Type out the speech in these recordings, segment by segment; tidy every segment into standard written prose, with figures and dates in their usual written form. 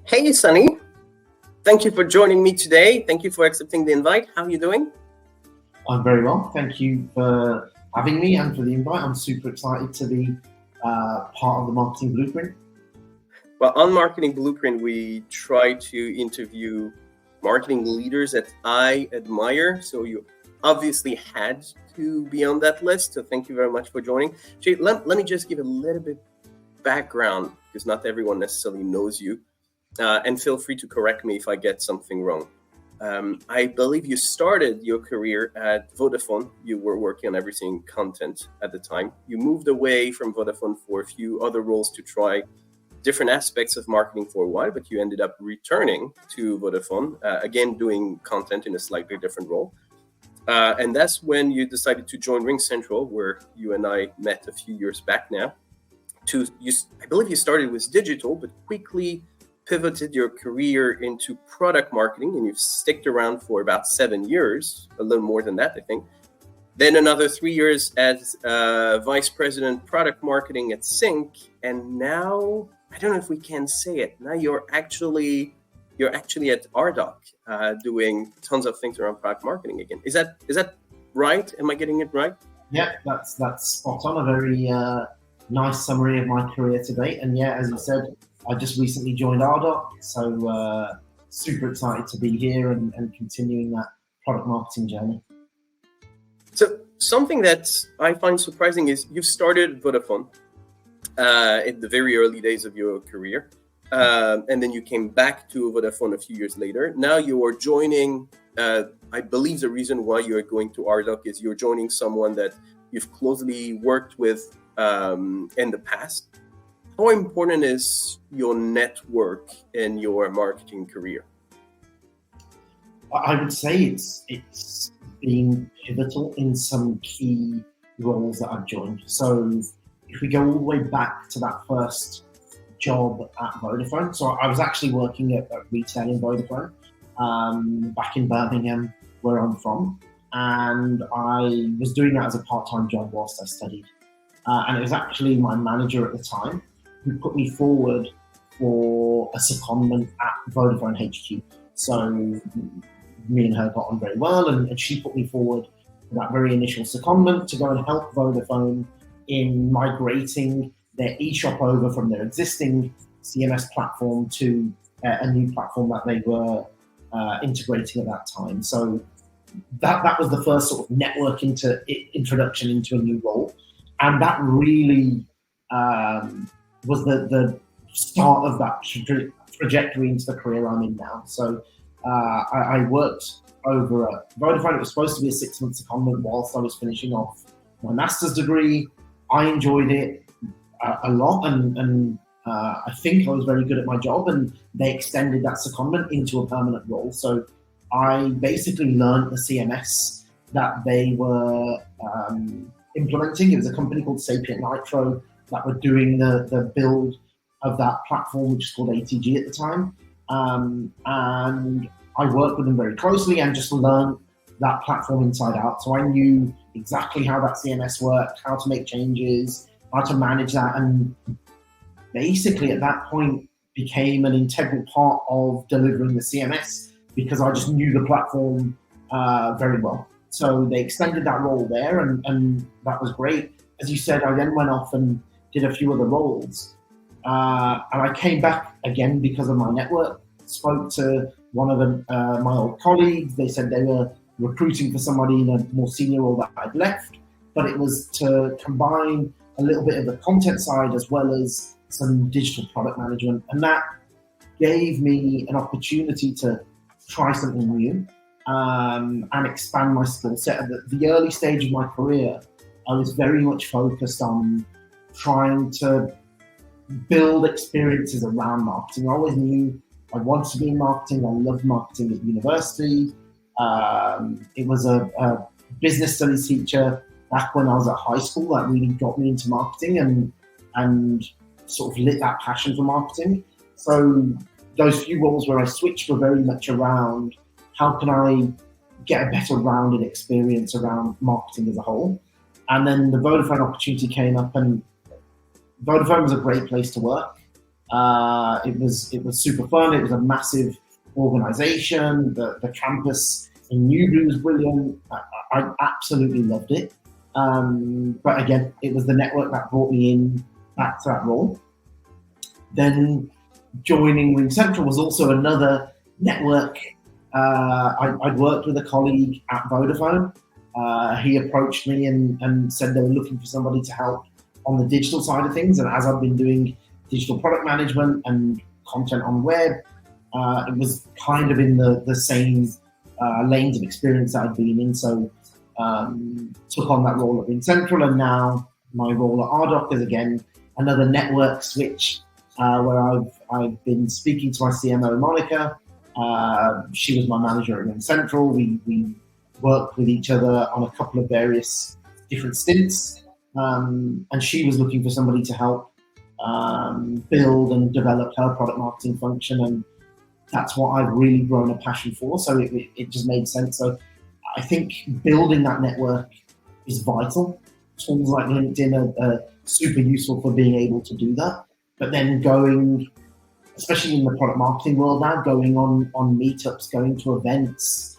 Hey, Sunny. Thank you for joining me today. Thank you for accepting the invite. How are you doing? I'm very well. Thank you for having me and for the invite. I'm super excited to be part of the Marketing Blueprint. Well, on Marketing Blueprint, we try to interview marketing leaders that I admire. So you obviously had to be on that list. So thank you very much for joining. Jay, let me just give a little bit background because not everyone necessarily knows you. And feel free to correct me if I get something wrong. I believe you started your career at Vodafone. You were working on everything content at the time. You moved away from Vodafone for a few other roles to try different aspects of marketing for a while, but you ended up returning to Vodafone, again, doing content in a slightly different role. And that's when you decided to join RingCentral, where you and I met a few years back now. I believe you started with digital, but quickly pivoted your career into product marketing, and you've sticked around for about 7 years, a little more than that, I think. Then another 3 years as vice president product marketing at Synch, and now I don't know if we can say it. Now you're actually at RDoc, doing tons of things around product marketing again. Is that right? Am I getting it right? Yeah, that's spot on. A very nice summary of my career to date. And yeah, as you said, I just recently joined RDoc, so super excited to be here and continuing that product marketing journey. So something that I find surprising is you started Vodafone in the very early days of your career, and then you came back to Vodafone a few years later. Now you are joining, I believe the reason why you're going to RDoc is you're joining someone that you've closely worked with in the past. How important is your network in your marketing career? I would say it's been pivotal in some key roles that I've joined. So if we go all the way back to that first job at Vodafone, so I was actually working at retail in Vodafone back in Birmingham, where I'm from, and I was doing that as a part-time job whilst I studied. And it was actually my manager at the time who put me forward for a secondment at Vodafone HQ. So me and her got on very well, and she put me forward for that very initial secondment to go and help Vodafone in migrating their eShop over from their existing CMS platform to a new platform that they were integrating at that time. So that was the first sort of network introduction into a new role. And that really was the start of that trajectory into the career I'm in now. So I worked over at Vodafone. It was supposed to be a 6-month secondment whilst I was finishing off my master's degree. I enjoyed it a lot, and I think I was very good at my job, and they extended that secondment into a permanent role. So I basically learned the CMS that they were implementing. It was a company called Sapient Nitro that were doing the build of that platform, which is called ATG at the time. And I worked with them very closely and just learned that platform inside out. So I knew exactly how that CMS worked, how to make changes, how to manage that, and basically at that point became an integral part of delivering the CMS because I just knew the platform very well. So they extended that role there, and that was great. As you said, I then went off and did a few other roles. And I came back again because of my network, spoke to one of my old colleagues. They said they were recruiting for somebody in a more senior role that I'd left, but it was to combine a little bit of the content side as well as some digital product management. And that gave me an opportunity to try something new and expand my skill set. At the early stage of my career, I was very much focused on trying to build experiences around marketing. I always knew I wanted to be in marketing. I loved marketing at university. It was a business studies teacher back when I was at high school that really got me into marketing and sort of lit that passion for marketing. So those few roles where I switched were very much around how can I get a better rounded experience around marketing as a whole. And then the Vodafone opportunity came up, and Vodafone was a great place to work. It was super fun. It was a massive organization. The campus in Newbury was brilliant. I absolutely loved it. But again, it was the network that brought me in back to that role. Then joining RingCentral was also another network. I'd worked with a colleague at Vodafone. He approached me and said they were looking for somebody to help on the digital side of things. And as I've been doing digital product management and content on web, it was kind of in the same lanes of experience that I'd been in. So took on that role at RingCentral, and now my role at RDoC is again another network switch where I've been speaking to my CMO Monica. She was my manager at RingCentral. We worked with each other on a couple of various different stints, and she was looking for somebody to help build and develop her product marketing function, and that's what I've really grown a passion for. So it just made sense. So I think building that network is vital. Tools like LinkedIn are super useful for being able to do that. But then going, especially in the product marketing world now, going on meetups, going to events,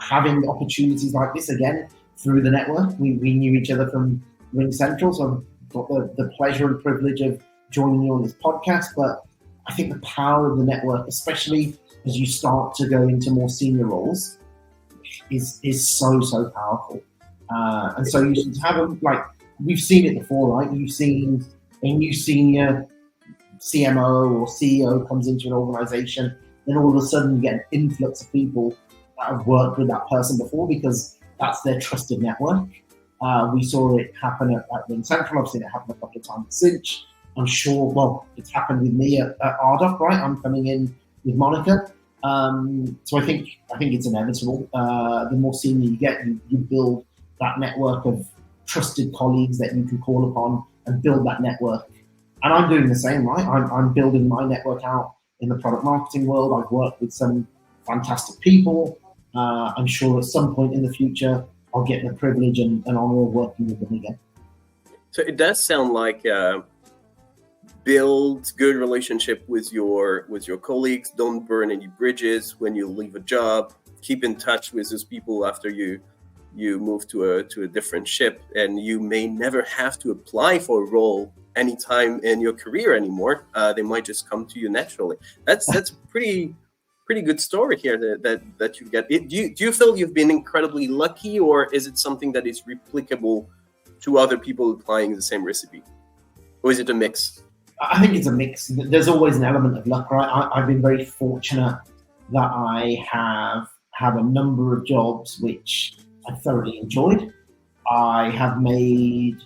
having opportunities like this again through the network. We knew each other from RingCentral, so I've got the pleasure and privilege of joining you on this podcast. But I think the power of the network, especially as you start to go into more senior roles, is so powerful. And so you should have them, like, we've seen it before, right? You've seen a new senior CMO or CEO comes into an organization, then all of a sudden you get an influx of people that have worked with that person before because that's their trusted network. We saw it happen at RingCentral. I've seen it happen a couple of times at Synch. I'm sure, well, it's happened with me at RDoC, right? I'm coming in with Monica. So I think it's inevitable. The more senior you get, you build that network of trusted colleagues that you can call upon and build that network. And I'm doing the same, right? I'm building my network out in the product marketing world. I've worked with some fantastic people. I'm sure at some point in the future, I'll get the privilege and honor of working with them again. So it does sound like build good relationship with your colleagues. Don't burn any bridges when you leave a job. Keep in touch with those people after you move to a different ship, and you may never have to apply for a role anytime in your career anymore. They might just come to you naturally. That's a pretty good story here that you get. Do you feel you've been incredibly lucky, or is it something that is replicable to other people applying the same recipe, or is it a mix? I think it's a mix. There's always an element of luck, right? I've been very fortunate that I have had a number of jobs which I thoroughly enjoyed. I have made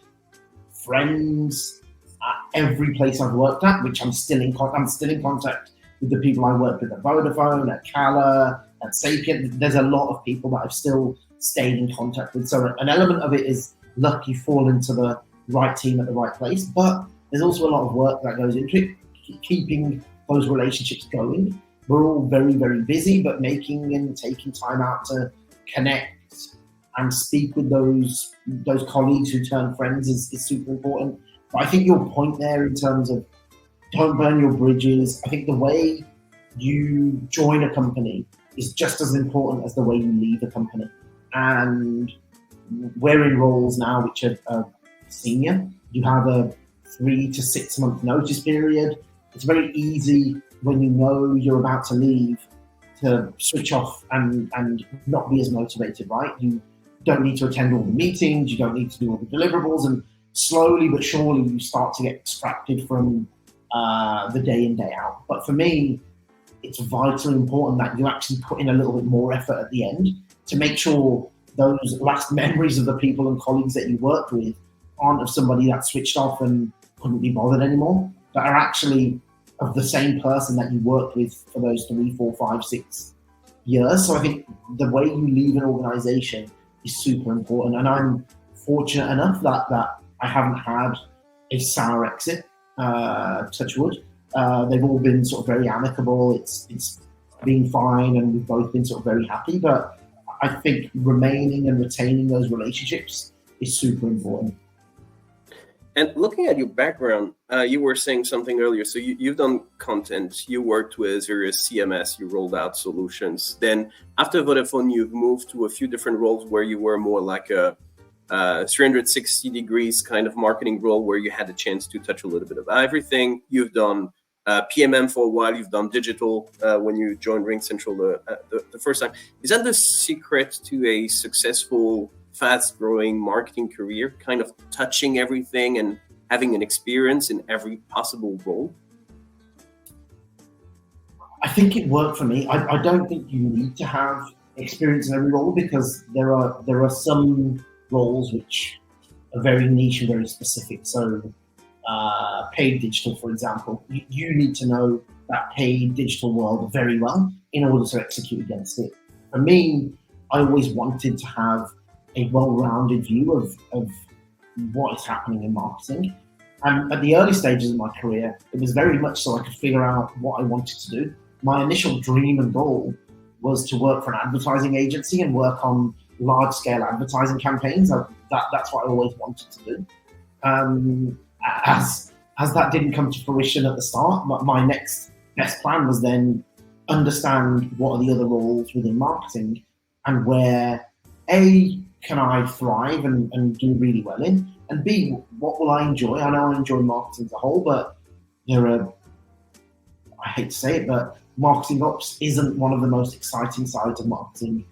friends at every place I've worked at, which I'm still in contact with the people I worked with at Vodafone, at 𝗲𝗏𝗀, at 𝘁𝗵𝗶𝘀. There's a lot of people that I've still stayed in contact with. So an element of it is luck. You fall into the right team at the right place, but there's also a lot of work that goes into it, keeping those relationships going. We're all very, very busy, but making and taking time out to connect and speak with those colleagues who turn friends is super important. But I think your point there in terms of don't burn your bridges, I think the way you join a company is just as important as the way you leave a company. And we're in roles now which are senior. You have a 3 to 6 month notice period. It's very easy when you know you're about to leave to switch off and not be as motivated, right? You don't need to attend all the meetings, you don't need to do all the deliverables, and slowly but surely you start to get distracted from the day in, day out. But for me, it's vitally important that you actually put in a little bit more effort at the end to make sure those last memories of the people and colleagues that you worked with aren't of somebody that switched off and couldn't be bothered anymore, but are actually of the same person that you worked with for those 3, 4, 5, 6 years. So I think the way you leave an organization is super important. And I'm fortunate enough that I haven't had a sour exit, touch wood. They've all been sort of very amicable. It's been fine, and we've both been sort of very happy. But I think remaining and retaining those relationships is super important. And looking at your background, you were saying something earlier. So you've done content, you worked with various CMS, you rolled out solutions. Then after Vodafone, you've moved to a few different roles where you were more like a 360 degrees kind of marketing role, where you had a chance to touch a little bit of everything. You've done PMM for a while, you've done digital when you joined RingCentral the first time. Is that the secret to a successful, fast-growing marketing career, kind of touching everything and having an experience in every possible role? I think it worked for me. I don't think you need to have experience in every role, because there are some roles which are very niche and very specific. So paid digital, for example, you need to know that paid digital world very well in order to execute against it. For me, I always wanted to have a well-rounded view of what is happening in marketing. And at the early stages of my career, it was very much so I could figure out what I wanted to do. My initial dream and goal was to work for an advertising agency and work on large-scale advertising campaigns. That's what I always wanted to do. As that didn't come to fruition at the start, my next best plan was then understand what are the other roles within marketing, and where A, can I thrive and do really well in, and B, what will I enjoy? I know I enjoy marketing as a whole, but I hate to say it, but marketing ops isn't one of the most exciting sides of marketing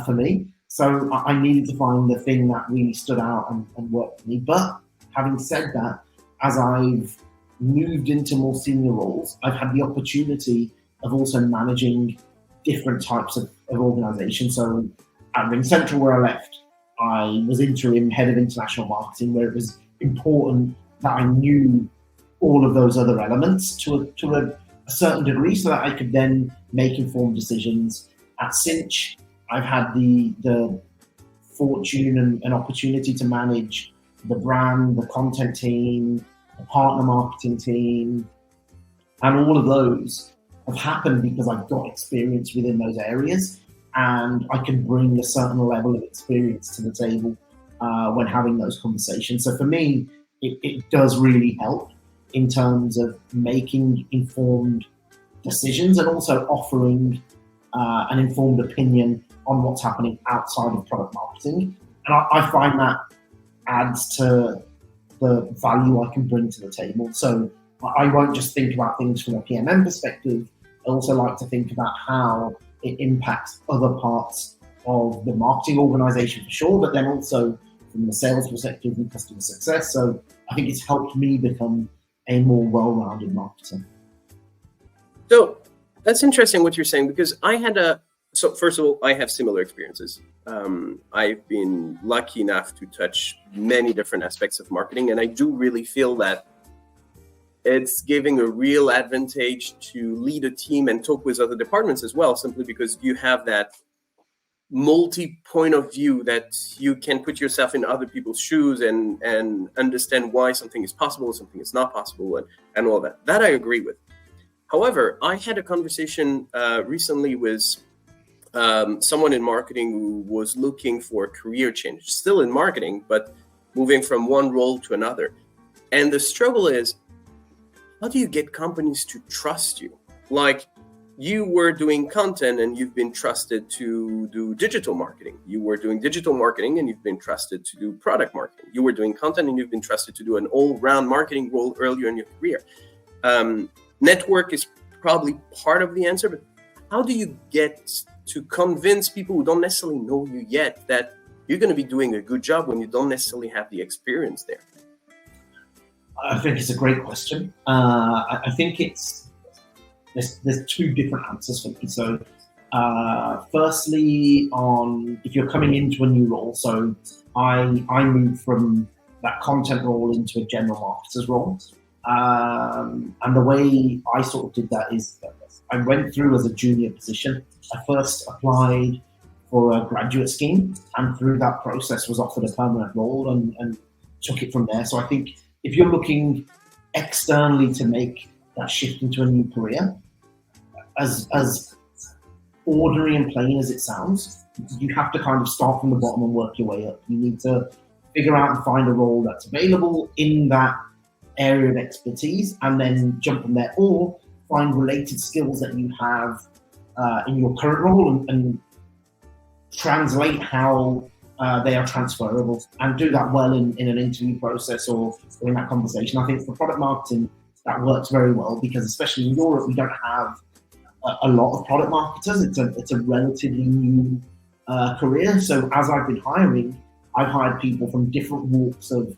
for me. So I needed to find the thing that really stood out and worked for me. But having said that, as I've moved into more senior roles, I've had the opportunity of also managing different types of organizations. So at RingCentral, where I left, I was interim head of international marketing, where it was important that I knew all of those other elements to a certain degree, so that I could then make informed decisions. At Synch, I've had the fortune and opportunity to manage the brand, the content team, the partner marketing team, and all of those have happened because I've got experience within those areas, and I can bring a certain level of experience to the table when having those conversations. So for me, it does really help in terms of making informed decisions and also offering an informed opinion on what's happening outside of product marketing. And I find that adds to the value I can bring to the table. So I won't just think about things from a PMM perspective. I also like to think about how it impacts other parts of the marketing organization for sure, but then also from the sales perspective and customer success. So I think it's helped me become a more well-rounded marketer. So that's interesting what you're saying, because so first of all, I have similar experiences. I've been lucky enough to touch many different aspects of marketing, and I do really feel that it's giving a real advantage to lead a team and talk with other departments as well, simply because you have that multi-point of view that you can put yourself in other people's shoes and understand why something is possible, something is not possible, and all that. That I agree with. However, I had a conversation recently with someone in marketing who was looking for a career change, still in marketing, but moving from one role to another. And the struggle is, how do you get companies to trust you? Like, you were doing content and you've been trusted to do digital marketing. You were doing digital marketing and you've been trusted to do product marketing. You were doing content and you've been trusted to do an all-round marketing role earlier in your career. Network is probably part of the answer, but how do you get to convince people who don't necessarily know you yet that you're going to be doing a good job when you don't necessarily have the experience there? I think it's a great question. I think there's two different answers for me. So firstly, if you're coming into a new role, so I moved from that content role into a general marketer's role. And the way I sort of did that is I went through as a junior position. I first applied for a graduate scheme, and through that process was offered a permanent role and took it from there. So I think if you're looking externally to make that shift into a new career, as ordinary and plain as it sounds. You have to kind of start from the bottom and work your way up. You need to figure out and find a role that's available in that area of expertise and then jump from there, or find related skills that you have in your current role and translate how they are transferable, and do that well in an interview process or in that conversation. I think for product marketing, that works very well because especially in Europe, we don't have a lot of product marketers. It's a relatively new career. So as I've been hiring, I've hired people from different walks of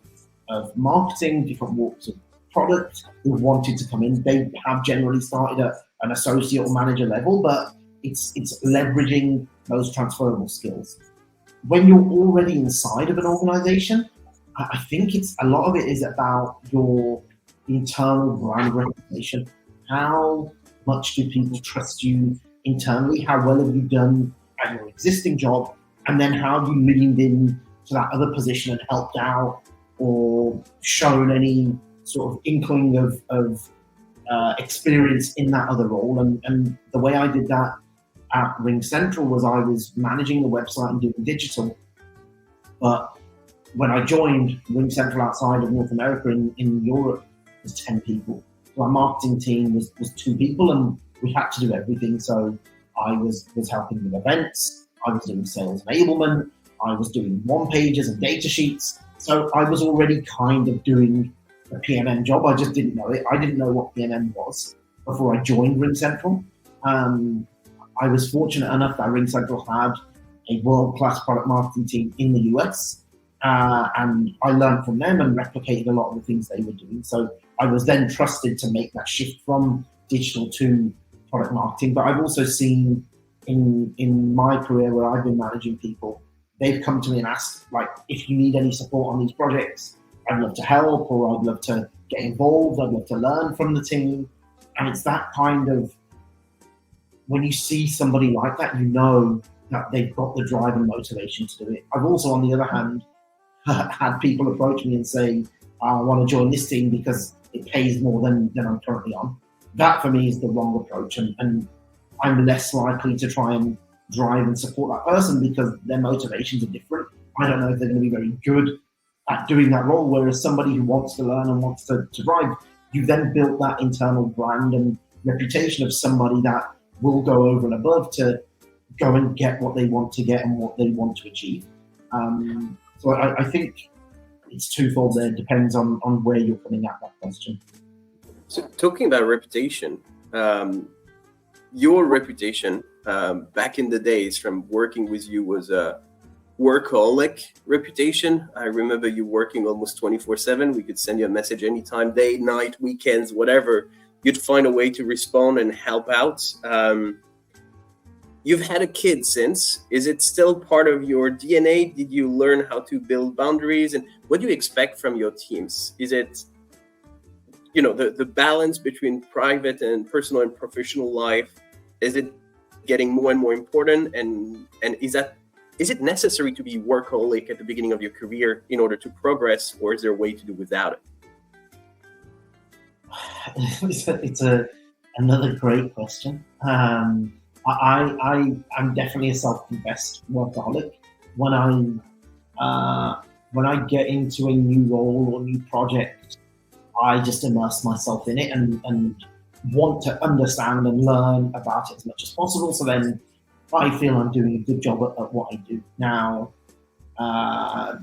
marketing, different walks of product who wanted to come in. They have generally started at an associate or manager level, but it's leveraging those transferable skills. When you're already inside of an organization, I think a lot of it is about your internal brand reputation. How much do people trust you internally? How well have you done at your existing job? And then how have you leaned in to that other position and helped out or shown any sort of inkling of experience in that other role? And the way I did that at RingCentral was I was managing the website and doing digital. But when I joined, RingCentral outside of North America in Europe was 10 people. So our marketing team was 2 people, and we had to do everything. So I was helping with events, I was doing sales enablement, I was doing one-pages and data sheets. So I was already kind of doing a PMM job. I just didn't know it. I didn't know what PMM was before I joined RingCentral. I was fortunate enough that RingCentral had a world-class product marketing team in the US. And I learned from them and replicated a lot of the things they were doing. So I was then trusted to make that shift from digital to product marketing. But I've also seen in my career where I've been managing people, they've come to me and asked, like, if you need any support on these projects, I'd love to help, or I'd love to get involved, I'd love to learn from the team. And it's that kind of, when you see somebody like that, you know that they've got the drive and motivation to do it. I've also, on the other hand, had people approach me and say, I want to join this team because it pays more than I'm currently on. That for me is the wrong approach, and I'm less likely to try and drive and support that person because their motivations are different. I don't know if they're going to be very good at doing that role, whereas somebody who wants to learn and wants to drive, you've then built that internal brand and reputation of somebody that will go over and above to go and get what they want to get and what they want to achieve. So I think it's twofold there. It depends on where you're coming at that question. So talking about reputation, your reputation back in the days from working with you was a workaholic reputation. I remember you working almost 24/7. We could send you a message anytime, day, night, weekends, whatever. You'd find a way to respond and help out. You've had a kid since. Is it still part of your DNA? Did you learn how to build boundaries? And what do you expect from your teams? Is it, the balance between private and personal and professional life? Is it getting more and more important? And is it necessary to be workaholic at the beginning of your career in order to progress, or is there a way to do without it? It's another great question. I'm definitely a self-confessed workaholic. When I get into a new role or new project, I just immerse myself in it and want to understand and learn about it as much as possible. So then I feel I'm doing a good job at what I do. Now,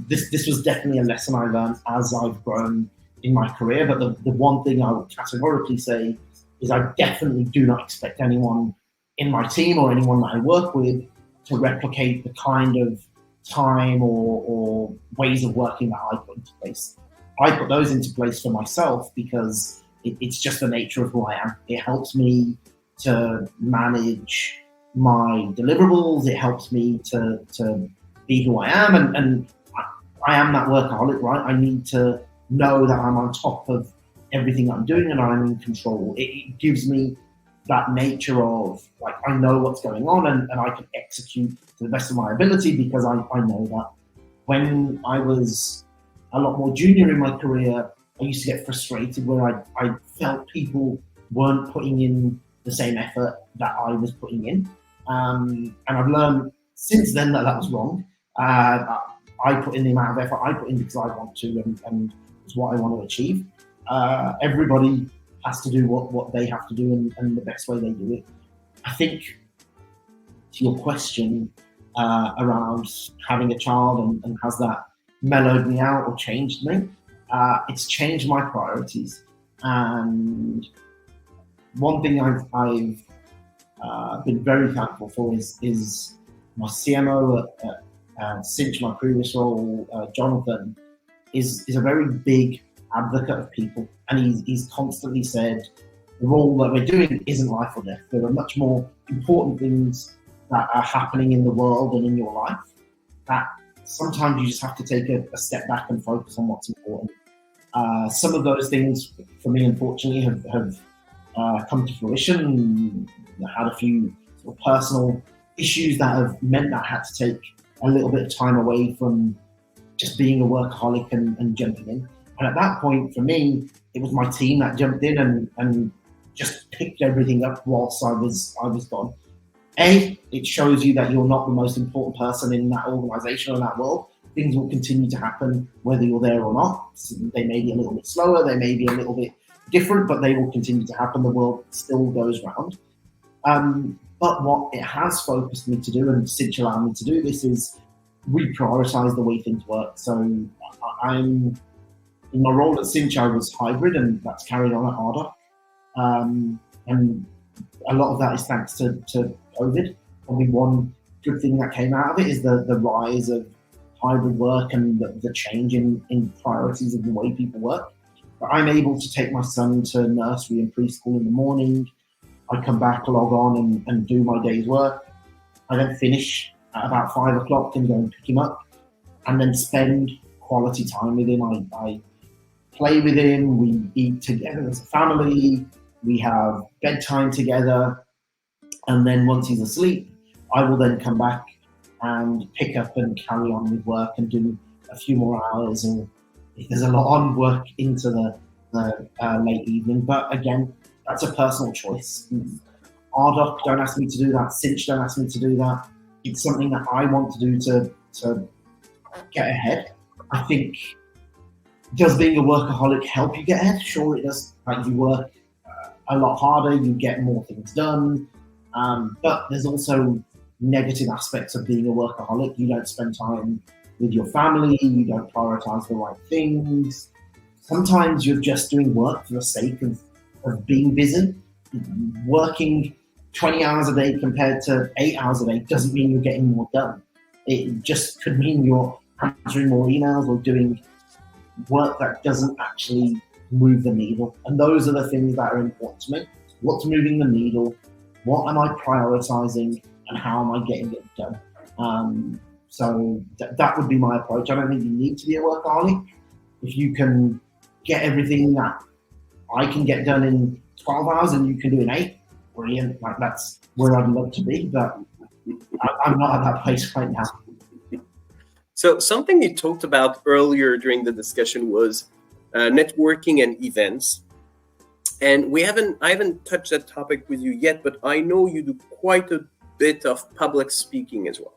this was definitely a lesson I learned as I've grown in my career. But the one thing I would categorically say is I definitely do not expect anyone in my team or anyone that I work with to replicate the kind of time or ways of working that I put into place. I put those into place for myself because it's just the nature of who I am. It helps me to manage my deliverables. It helps me to be who I am. And I am that workaholic, right? I need to know that I'm on top of everything I'm doing and I'm in control. It gives me that nature of, like, I know what's going on and I can execute to the best of my ability because I know that. When I was a lot more junior in my career, I used to get frustrated where I felt people weren't putting in the same effort that I was putting in. And I've learned since then that was wrong. I put in the amount of effort I put in because I want to, and it's what I want to achieve. Everybody has to do what they have to do, and the best way they do it. I think, to your question around having a child and has that mellowed me out or changed me, it's changed my priorities. And one thing I've been very thankful for is my CMO at Synch, my previous role, Jonathan, is a very big advocate of people, and he's constantly said the role that we're doing isn't life or death. There are much more important things that are happening in the world and in your life that sometimes you just have to take a step back and focus on what's important. Some of those things for me, unfortunately, have come to fruition. I had a few sort of personal issues that have meant that I had to take a little bit of time away from just being a workaholic and jumping in. And at that point, for me, it was my team that jumped in and just picked everything up whilst I was gone. It shows you that you're not the most important person in that organization or that world. Things will continue to happen whether you're there or not. So they may be a little bit slower, they may be a little bit different, but they will continue to happen. The world still goes round. But what it has focused me to do, and Synch allowed me to do this, is reprioritize the way things work. So I'm in my role at Synch, I was hybrid, and that's carried on at Ardagh. And a lot of that is thanks to COVID. Probably one good thing that came out of it is the rise of hybrid work and the change in priorities of the way people work. But I'm able to take my son to nursery and preschool in the morning. I come back, log on and do my day's work. I then finish at about 5 o'clock and go and pick him up, and then spend quality time with him. I play with him, we eat together as a family, we have bedtime together, and then once he's asleep, I will then come back and pick up and carry on with work and do a few more hours, and if there's a lot on, work into the late evening. But again, that's a personal choice. Ardagh don't ask me to do that, Synch don't ask me to do that. It's something that I want to do to get ahead. I think, does being a workaholic help you get ahead? Sure it does. Like, you work a lot harder, you get more things done, but there's also negative aspects of being a workaholic. You don't spend time with your family, you don't prioritize the right things. Sometimes you're just doing work for the sake of being busy. Working 20 hours a day compared to 8 hours a day doesn't mean you're getting more done. It just could mean you're answering more emails or doing work that doesn't actually move the needle. And those are the things that are important to me. What's moving the needle? What am I prioritizing? And how am I getting it done? So that would be my approach. I don't think you need to be a workaholic. If you can get everything that I can get done in 12 hours and you can do in 8, brilliant. Like, that's where I'd love to be, but I'm not at that place right now. So something you talked about earlier during the discussion was networking and events. And I haven't touched that topic with you yet, but I know you do quite a bit of public speaking as well.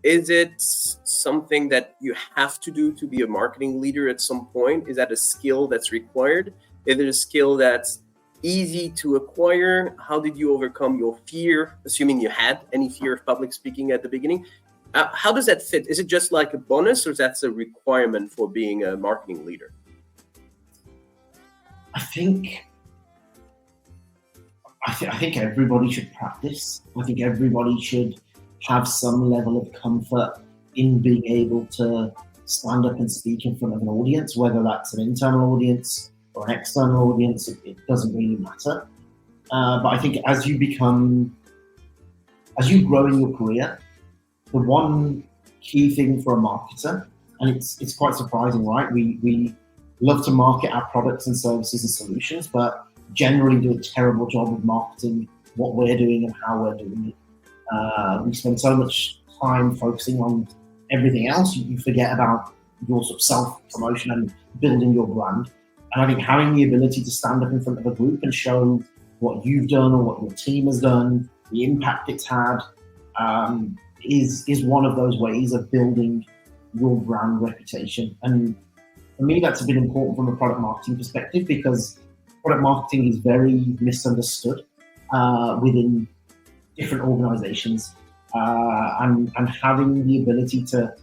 Is it something that you have to do to be a marketing leader at some point? Is that a skill that's required? Is it a skill that's easy to acquire? How did you overcome your fear, assuming you had any fear of public speaking at the beginning? How does that fit? Is it just like a bonus, or is that a requirement for being a marketing leader? I think everybody should practice. I think everybody should have some level of comfort in being able to stand up and speak in front of an audience, whether that's an internal audience or an external audience. It doesn't really matter. But I think as you grow in your career, the one key thing for a marketer, and it's quite surprising, right? We love to market our products and services and solutions, but generally do a terrible job of marketing what we're doing and how we're doing it. We spend so much time focusing on everything else, you forget about your sort of self-promotion and building your brand. And I think having the ability to stand up in front of a group and show what you've done or what your team has done the impact it's had, is one of those ways of building your brand reputation. And for me, that's been important from a product marketing perspective, because product marketing is very misunderstood within different organizations. And having the ability to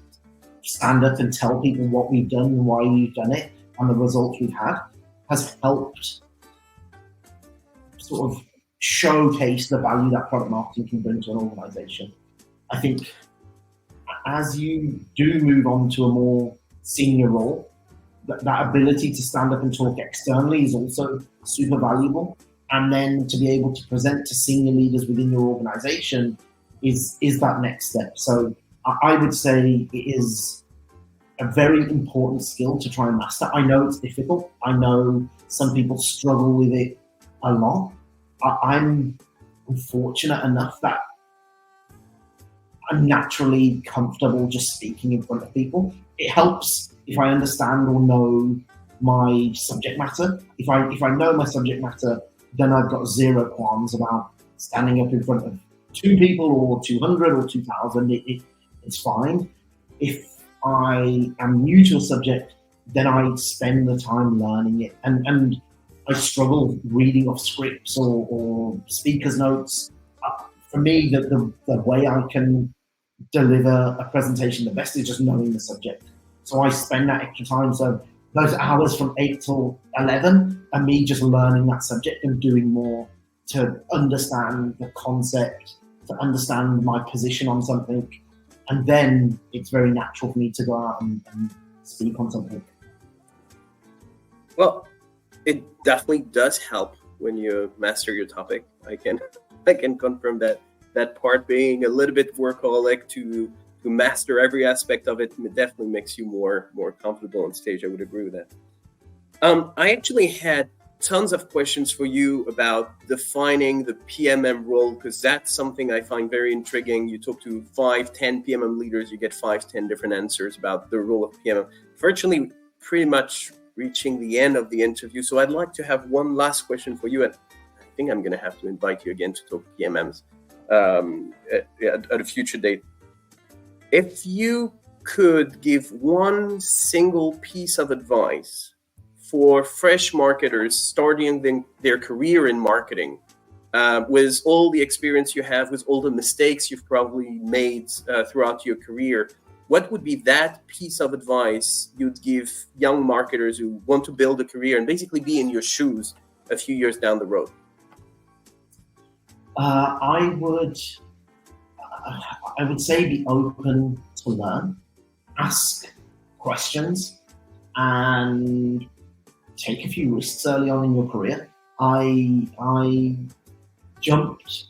stand up and tell people what we've done and why we've done it and the results we've had has helped sort of showcase the value that product marketing can bring to an organization. I think as you do move on to a more senior role, that ability to stand up and talk externally is also super valuable. And then to be able to present to senior leaders within your organization is that next step. So I would say it is a very important skill to try and master. I know it's difficult. I know some people struggle with it a lot. I'm fortunate enough that I'm naturally comfortable just speaking in front of people. It helps if I understand or know my subject matter. If I know my subject matter, then I've got zero qualms about standing up in front of 2 people or 200 or 2,000. It's fine. If I am new to a subject, then I spend the time learning it. And I struggle reading off scripts or speaker's notes. For me, the way I can deliver a presentation the best is just knowing the subject. So I spend that extra time. So those hours from 8 till 11 are me just learning that subject and doing more to understand the concept, to understand my position on something. And then it's very natural for me to go out and speak on something. Well, it definitely does help when you master your topic. I can confirm that part. Being a little bit workaholic to master every aspect of it definitely makes you more comfortable on stage. I would agree with that. I actually had tons of questions for you about defining the PMM role, because that's something I find very intriguing. You talk to 5-10 PMM leaders, you get 5-10 different answers about the role of PMM. Virtually pretty much reaching the end of the interview. So I'd like to have one last question for you. And I think I'm going to have to invite you again to talk PMMs at a future date. If you could give one single piece of advice for fresh marketers starting their career in marketing, with all the experience you have, with all the mistakes you've probably made throughout your career, what would be that piece of advice you'd give young marketers who want to build a career and basically be in your shoes a few years down the road? I would say be open to learn, ask questions, and take a few risks early on in your career. I jumped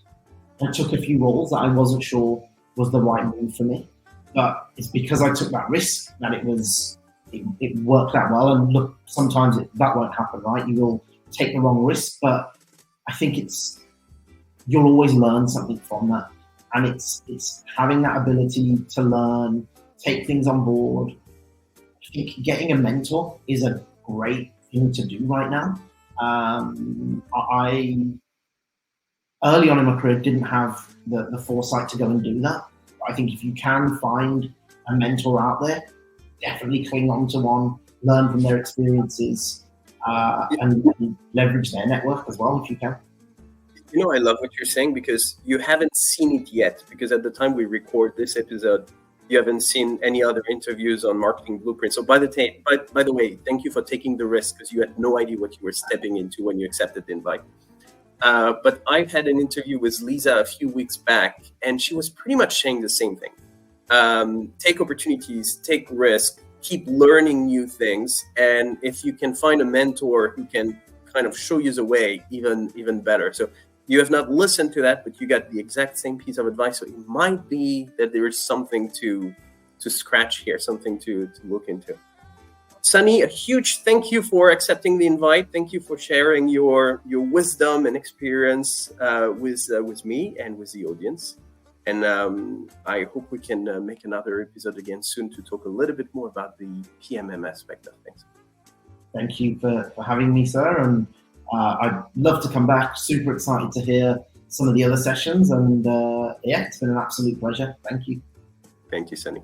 and took a few roles that I wasn't sure was the right move for me, but it's because I took that risk that it worked out well. And look, sometimes that won't happen, right? You will take the wrong risk, but I think you'll always learn something from that. And it's having that ability to learn, take things on board. I think getting a mentor is a great thing to do right now. I early on in my career didn't have the foresight to go and do that. But I think if you can find a mentor out there, definitely cling on to one, learn from their experiences, and leverage their network as well if you can. You know, I love what you're saying, because you haven't seen it yet, because at the time we record this episode, you haven't seen any other interviews on Marketing Blueprint. So by the way, thank you for taking the risk, because you had no idea what you were stepping into when you accepted the invite. But I've had an interview with Lisa a few weeks back, and she was pretty much saying the same thing. Take opportunities, take risk, keep learning new things. And if you can find a mentor who can kind of show you the way, even better. So you have not listened to that, but you got the exact same piece of advice. So it might be that there is something to scratch here, something to look into. Sunny, a huge thank you for accepting the invite. Thank you for sharing your wisdom and experience with me and with the audience. And I hope we can make another episode again soon to talk a little bit more about the PMM aspect of things. Thank you for having me, sir. And I'd love to come back. Super excited to hear some of the other sessions. And yeah, it's been an absolute pleasure. Thank you. Thank you, Sunny.